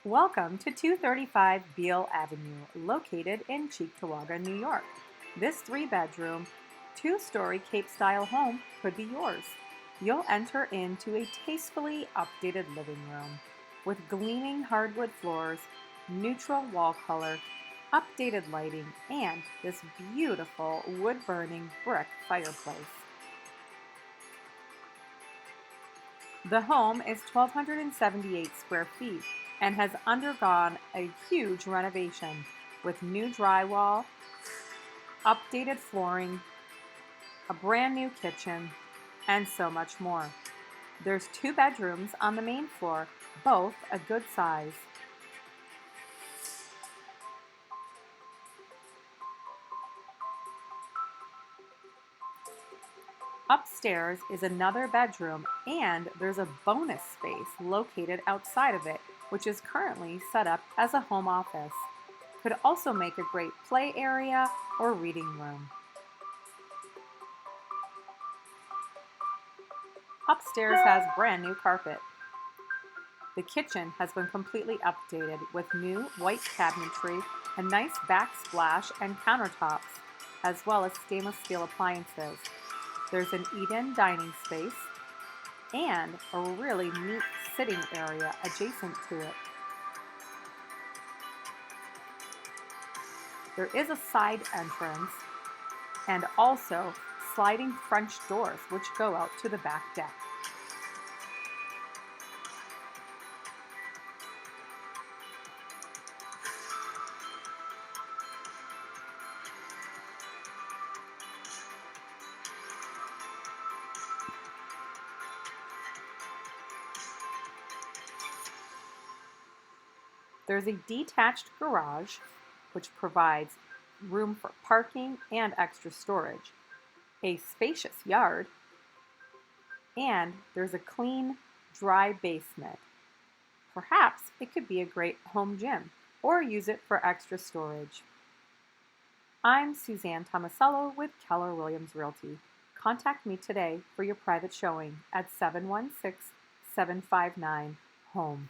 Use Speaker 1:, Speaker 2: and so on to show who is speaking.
Speaker 1: Welcome to 235 Beale Avenue, located in Cheektowaga, New York. This 3-bedroom, 2-story Cape-style home could be yours. You'll enter into a tastefully updated living room with gleaming hardwood floors, neutral wall color, updated lighting, and this beautiful wood-burning brick fireplace. The home is 1,278 square feet and has undergone a huge renovation with new drywall, updated flooring, a brand new kitchen, and so much more. There's 2 bedrooms on the main floor, both a good size. Upstairs is another bedroom, and there's a bonus space located outside of it, which is currently set up as a home office. Could also make a great play area or reading room. Upstairs has brand new carpet. The kitchen has been completely updated with new white cabinetry, a nice backsplash and countertops, as well as stainless steel appliances. There's an eat-in dining space and a really neat sitting area adjacent to it. There is a side entrance and also sliding French doors which go out to the back deck. There's a detached garage, which provides room for parking and extra storage, a spacious yard, and there's a clean, dry basement. Perhaps it could be a great home gym or use it for extra storage. I'm Suzanne Tomasello with Keller Realty. Contact me today for your private showing at 716-759-HOME.